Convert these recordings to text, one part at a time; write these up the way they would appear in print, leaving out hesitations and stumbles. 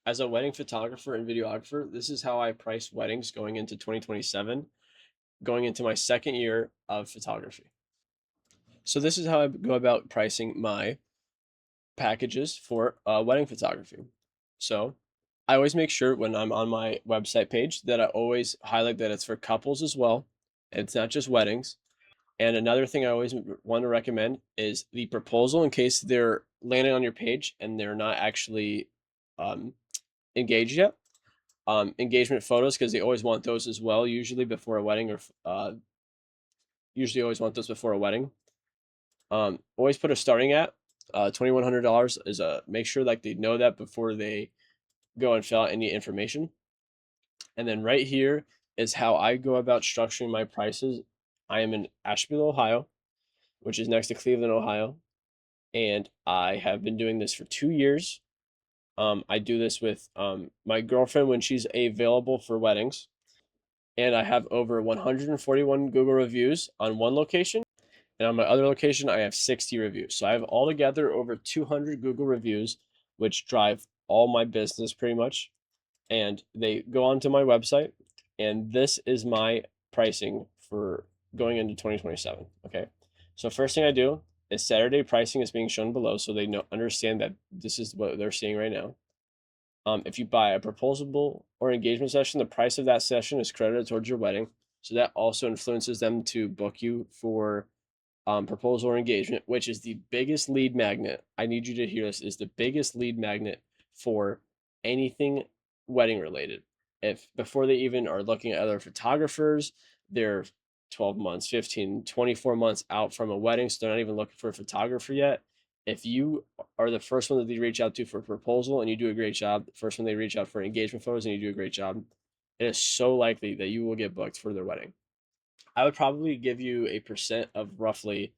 As a wedding photographer and videographer, this is how I price weddings going into 2027, going into my second year of photography. So this is how I go about pricing my packages for wedding photography. So I always make sure when I'm on my website page that I always highlight that it's for couples as well. It's not just weddings. And another thing I always want to recommend is the proposal in case they're landing on your page and they're not actually um, engaged yet. Engagement photos because they always want those as well, usually before a wedding, or usually always want those before a wedding. Always put a starting at $2,100 is a make sure like they know that before they go and fill out any information. And then right here is how I go about structuring my prices. I am in Asheville, Ohio, which is next to Cleveland, Ohio, and I have been doing this for 2 years. I do this with my girlfriend when she's available for weddings, and I have over 141 Google reviews on one location, and on my other location, I have 60 reviews. So I have altogether over 200 Google reviews, which drive all my business pretty much. And they go onto my website, and this is my pricing for going into 2027. Okay. So first thing I do is Saturday pricing is being shown below, so they know understand that this is what they're seeing right now. If you buy a proposal or engagement session, the price of that session is credited towards your wedding. So that also influences them to book you for proposal or engagement, which is the biggest lead magnet. I need you to hear this, is the biggest lead magnet for anything wedding related. If before they even are looking at other photographers, they're 12 months, 15, 24 months out from a wedding, so they're not even looking for a photographer yet. If you are the first one that they reach out to for a proposal and you do a great job, the first one they reach out for engagement photos and you do a great job, it is so likely that you will get booked for their wedding. I would probably give you a percent of roughly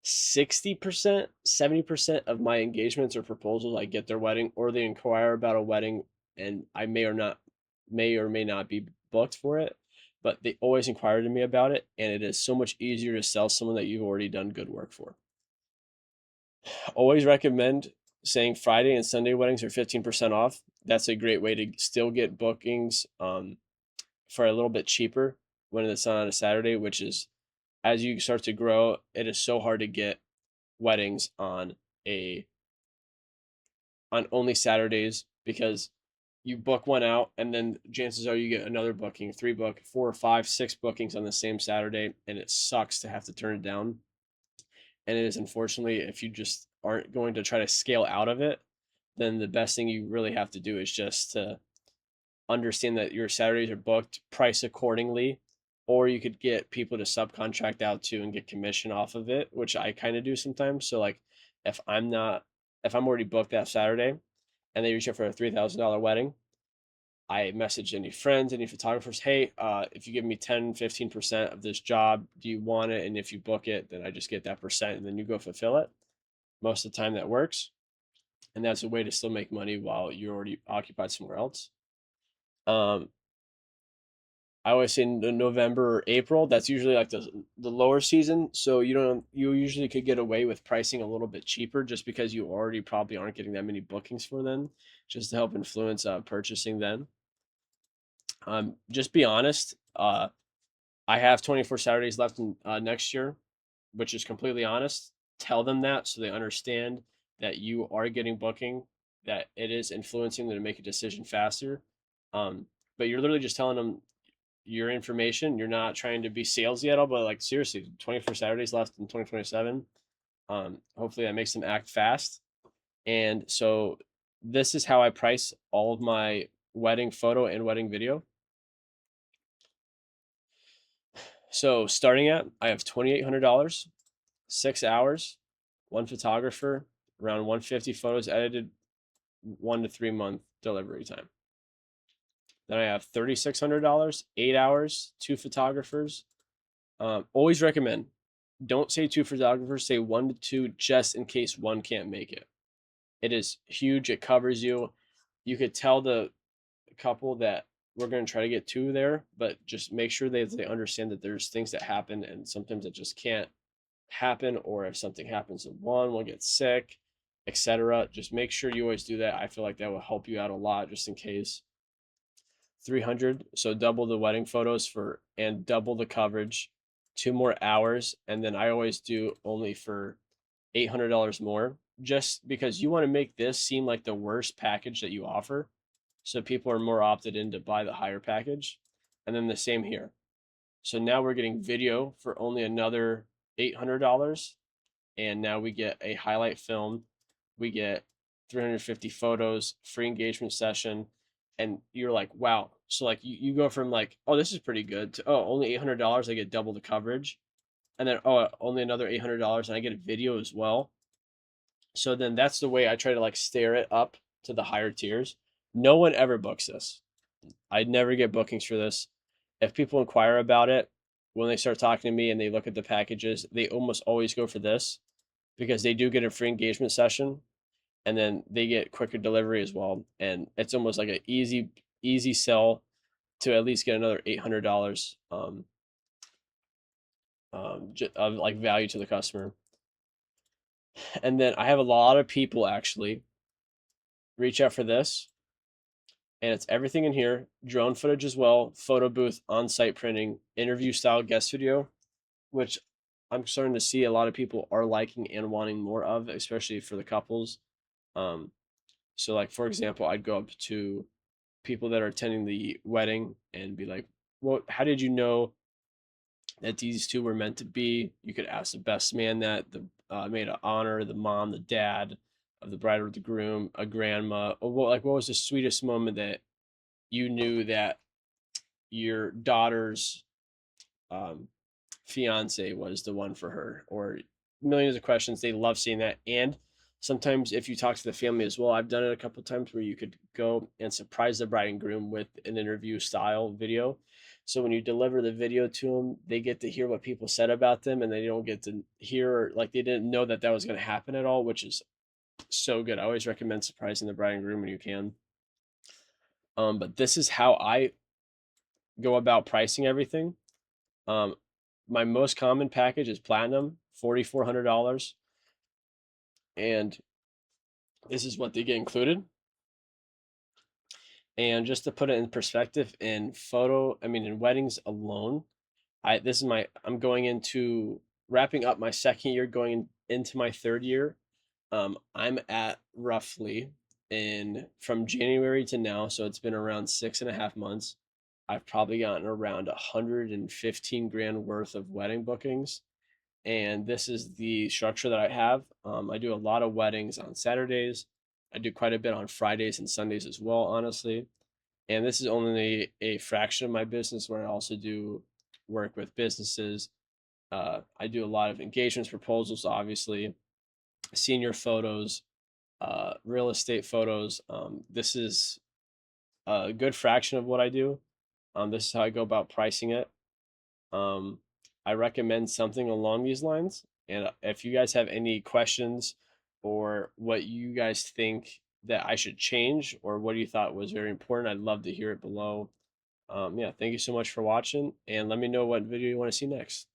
60%, 70% of my engagements or proposals I get their wedding, or they inquire about a wedding and I may or may not be booked for it, but they always inquire to me about it, and it is so much easier to sell someone that you've already done good work for. Always recommend saying Friday and Sunday weddings are 15% off. That's a great way to still get bookings for a little bit cheaper when it's on a Saturday, which is as you start to grow, it is so hard to get weddings a on only Saturdays because you book one out and then chances are you get another booking, three book, four or five, six bookings on the same Saturday, and it sucks to have to turn it down. And it is unfortunately, if you just aren't going to try to scale out of it, then the best thing you really have to do is just to understand that your Saturdays are booked, price accordingly, or you could get people to subcontract out to and get commission off of it, which I kind of do sometimes. So like if I'm not if I'm already booked that Saturday and they reach out for a $3,000 wedding, I message any friends, any photographers, hey, if you give me 10, 15% of this job, do you want it? And if you book it, then I just get that percent and then you go fulfill it. Most of the time that works. And that's a way to still make money while you're already occupied somewhere else. Um, I always say November or April. That's usually like the lower season, so you usually could get away with pricing a little bit cheaper just because you already probably aren't getting that many bookings for them, just to help influence purchasing then. Just be honest. I have 24 Saturdays left in next year, which is completely honest. Tell them that so they understand that you are getting booking, that it is influencing them to make a decision faster. But you're literally just telling them your information. You're not trying to be salesy at all, but like seriously, 24 Saturdays left in 2027. Hopefully that makes them act fast. And so this is how I price all of my wedding photo and wedding video. So starting at, I have $2,800, 6 hours, one photographer, around 150 photos edited, 1 to 3 month delivery time. Then I have $3,600, 8 hours, two photographers. Always recommend don't say two photographers, say 1 to 2 just in case one can't make it. It is huge. It covers you. You could tell the couple that we're going to try to get two there, but just make sure they understand that there's things that happen and sometimes it just can't happen. Or if something happens to one will get sick. etc. Just make sure you always do that. I feel like that will help you out a lot just in case. 300, so double the wedding photos for and double the coverage, 2 more hours, and then I always do only for $800 more, just because you want to make this seem like the worst package that you offer, so people are more opted in to buy the higher package. And then the same here. So now we're getting video for only another $800, and now we get a highlight film, we get 350 photos, free engagement session, and you're like, wow. So like you go from like, oh, this is pretty good, to, oh, only $800, I get double the coverage, and then, oh, only another $800 and I get a video as well. So then that's the way I try to like stare it up to the higher tiers. No one ever books this. I'd never get bookings for this. If people inquire about it, when they start talking to me and they look at the packages, they almost always go for this, because they do get a free engagement session, and then they get quicker delivery as well. And it's almost like an easy sell to at least get another $800 of like value to the customer. And then I have a lot of people actually reach out for this, and it's everything in here: drone footage as well, photo booth, on-site printing, interview style guest video, which I'm starting to see a lot of people are liking and wanting more of, especially for the couples. Um, so like for example, I'd go up to people that are attending the wedding and be like, "Well, how did you know that these two were meant to be?" You could ask the best man that, the maid of honor, the mom, the dad of the bride or the groom, a grandma. Or what was the sweetest moment that you knew that your daughter's um, fiance was the one for her, or millions of questions. They love seeing that. And sometimes if you talk to the family as well, I've done it a couple of times where you could go and surprise the bride and groom with an interview style video. So when you deliver the video to them, they get to hear what people said about them, and they don't get to hear, like, they didn't know that that was going to happen at all, which is so good. I always recommend surprising the bride and groom when you can. But this is how I go about pricing everything. Um, my most common package is platinum, $4,400, and this is what they get included. And just to put it in perspective, in weddings alone, I'm going into wrapping up my second year, going into my third year. I'm at roughly, in from January to now, so it's been around 6.5 months. I've probably gotten around 115 grand worth of wedding bookings, and this is the structure that I have. I do a lot of weddings on Saturdays. I do quite a bit on Fridays and Sundays as well, honestly. And this is only a fraction of my business, where I also do work with businesses. I do a lot of engagements, proposals, obviously, senior photos, real estate photos. This is a good fraction of what I do. This is how I go about pricing it. Um, I recommend something along these lines. And if you guys have any questions, or what you guys think that I should change, or what you thought was very important, I'd love to hear it below. Yeah, thank you so much for watching, and let me know what video you want to see next.